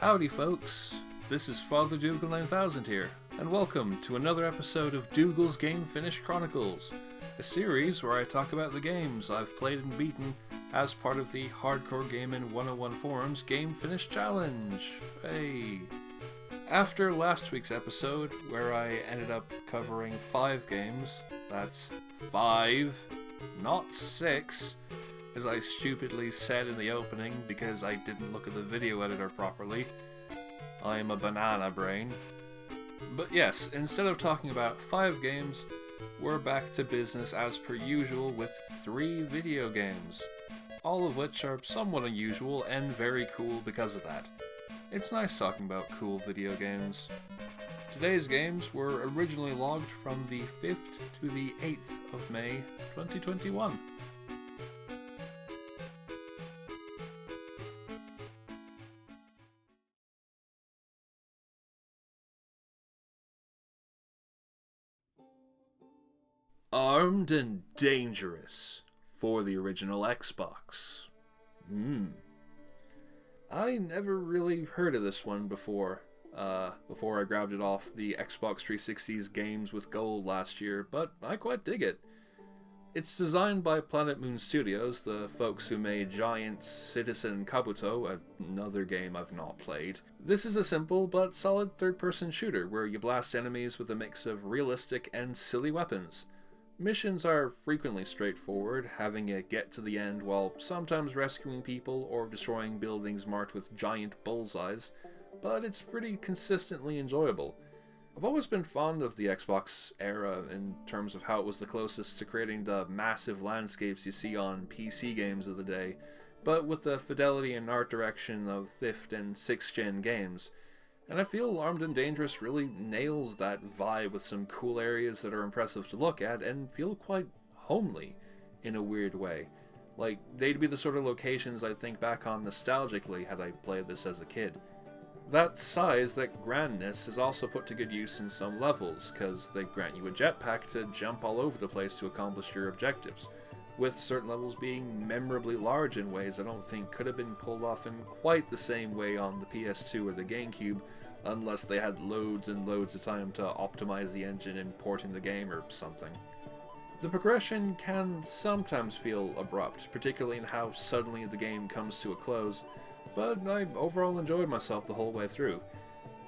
Howdy folks, this is Father Dougal 9000 here, and welcome to another episode of Dougal's Game Finish Chronicles, a series where I talk about the games I've played and beaten as part of the Hardcore Gaming 101 Forums Game Finish Challenge. Hey! After last week's episode, where I ended up covering 5 games, that's 5, not 6, as I stupidly said in the opening because I didn't look at the video editor properly. I'm a banana brain. But yes, instead of talking about 5 games, we're back to business as per usual with 3 video games, all of which are somewhat unusual and very cool because of that. It's nice talking about cool video games. Today's games were originally logged from the 5th to the 8th of May 2021. Armed and Dangerous for the original Xbox. I never really heard of this one before I grabbed it off the Xbox 360's Games with Gold last year, but I quite dig it. It's designed by Planet Moon Studios, the folks who made Giant, Citizen Kabuto, another game I've not played. This is a simple but solid third-person shooter where you blast enemies with a mix of realistic and silly weapons. Missions are frequently straightforward, having you get to the end while sometimes rescuing people or destroying buildings marked with giant bullseyes, but it's pretty consistently enjoyable. I've always been fond of the Xbox era in terms of how it was the closest to creating the massive landscapes you see on PC games of the day, but with the fidelity and art direction of 5th and 6th gen games. And I feel Armed and Dangerous really nails that vibe with some cool areas that are impressive to look at and feel quite homely in a weird way. Like, they'd be the sort of locations I'd think back on nostalgically had I played this as a kid. That size, that grandness, is also put to good use in some levels, because they grant you a jetpack to jump all over the place to accomplish your objectives, with certain levels being memorably large in ways I don't think could have been pulled off in quite the same way on the PS2 or the GameCube, unless they had loads and loads of time to optimize the engine in porting the game or something. The progression can sometimes feel abrupt, particularly in how suddenly the game comes to a close, but I overall enjoyed myself the whole way through.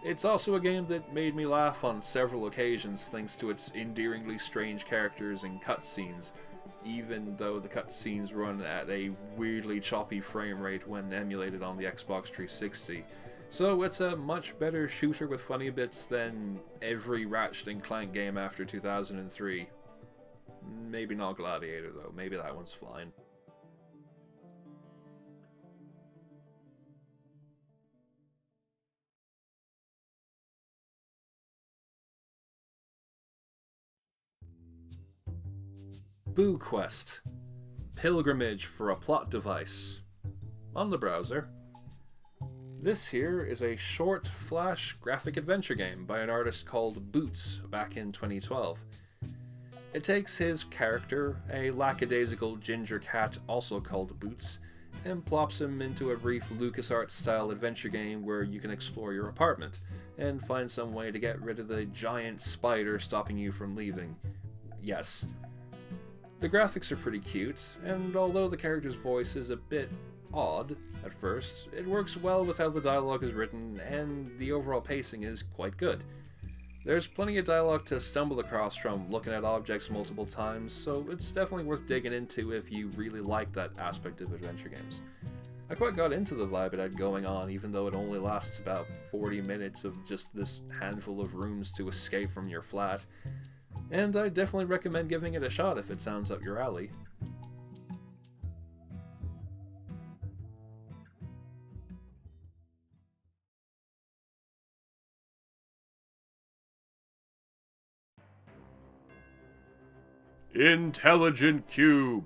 It's also a game that made me laugh on several occasions thanks to its endearingly strange characters and cutscenes, even though the cutscenes run at a weirdly choppy frame rate when emulated on the Xbox 360. So it's a much better shooter with funny bits than every Ratchet & Clank game after 2003. Maybe not Gladiator though, maybe that one's fine. Boo Quest. Pilgrimage for a Plot Device. On the browser. This here is a short, flash graphic adventure game by an artist called Boots back in 2012. It takes his character, a lackadaisical ginger cat also called Boots, and plops him into a brief LucasArts-style adventure game where you can explore your apartment and find some way to get rid of the giant spider stopping you from leaving. Yes. The graphics are pretty cute, and although the character's voice is a bit odd at first, it works well with how the dialogue is written, and the overall pacing is quite good. There's plenty of dialogue to stumble across from looking at objects multiple times, so it's definitely worth digging into if you really like that aspect of adventure games. I quite got into the vibe it had going on, even though it only lasts about 40 minutes of just this handful of rooms to escape from your flat, and I definitely recommend giving it a shot if it sounds up your alley. Intelligent Qube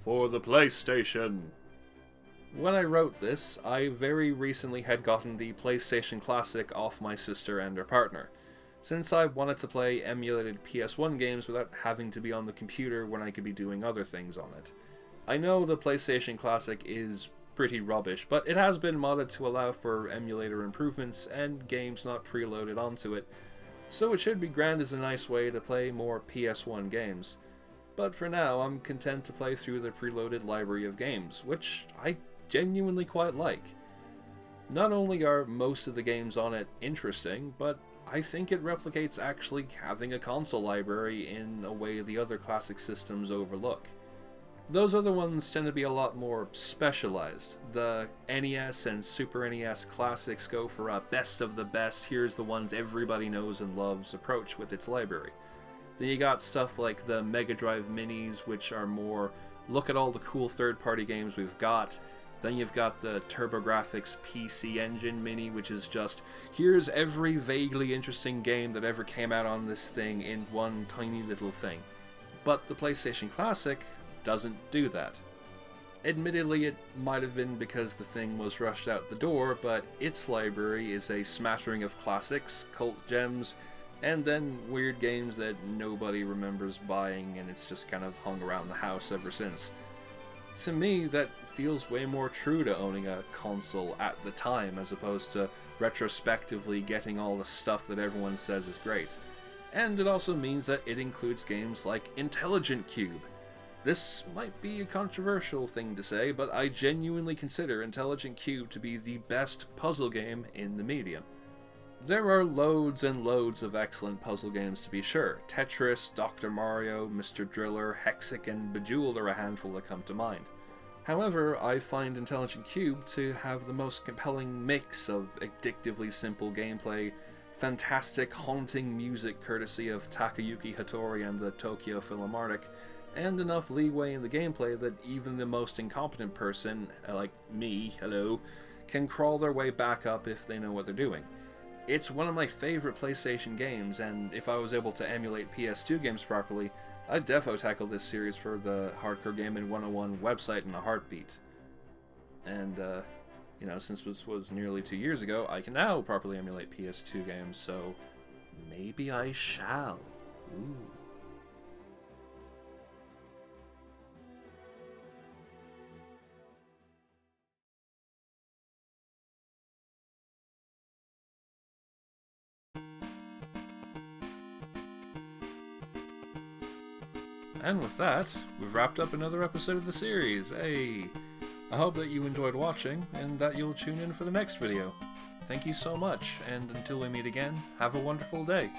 for the PlayStation. When I wrote this, I very recently had gotten the PlayStation Classic off my sister and her partner, since I wanted to play emulated PS1 games without having to be on the computer when I could be doing other things on it. I know the PlayStation Classic is pretty rubbish, but it has been modded to allow for emulator improvements and games not preloaded onto it, so it should be grand as a nice way to play more PS1 games. But for now, I'm content to play through the preloaded library of games, which I genuinely quite like. Not only are most of the games on it interesting, but I think it replicates actually having a console library in a way the other classic systems overlook. Those other ones tend to be a lot more specialized. The NES and Super NES classics go for a best of the best, here's the ones everybody knows and loves approach with its library. Then you got stuff like the Mega Drive Minis, which are more, look at all the cool third-party games we've got. Then you've got the TurboGrafx PC Engine Mini, which is just, here's every vaguely interesting game that ever came out on this thing in one tiny little thing. But the PlayStation Classic doesn't do that. Admittedly, it might have been because the thing was rushed out the door, but its library is a smattering of classics, cult gems, and then weird games that nobody remembers buying, and it's just kind of hung around the house ever since. To me, that feels way more true to owning a console at the time, as opposed to retrospectively getting all the stuff that everyone says is great. And it also means that it includes games like Intelligent Qube. This might be a controversial thing to say, but I genuinely consider Intelligent Qube to be the best puzzle game in the medium. There are loads and loads of excellent puzzle games to be sure. Tetris, Dr. Mario, Mr. Driller, Hexic, and Bejeweled are a handful that come to mind. However, I find Intelligent Qube to have the most compelling mix of addictively simple gameplay, fantastic haunting music courtesy of Takayuki Hattori and the Tokyo Philharmonic, and enough leeway in the gameplay that even the most incompetent person, like me, hello, can crawl their way back up if they know what they're doing. It's one of my favorite PlayStation games, and if I was able to emulate PS2 games properly, I'd defo tackle this series for the Hardcore Gaming 101 website in a heartbeat. And, since this was nearly 2 years ago, I can now properly emulate PS2 games, so maybe I shall. Ooh. And with that, we've wrapped up another episode of the series. Hey! I hope that you enjoyed watching, and that you'll tune in for the next video. Thank you so much, and until we meet again, have a wonderful day.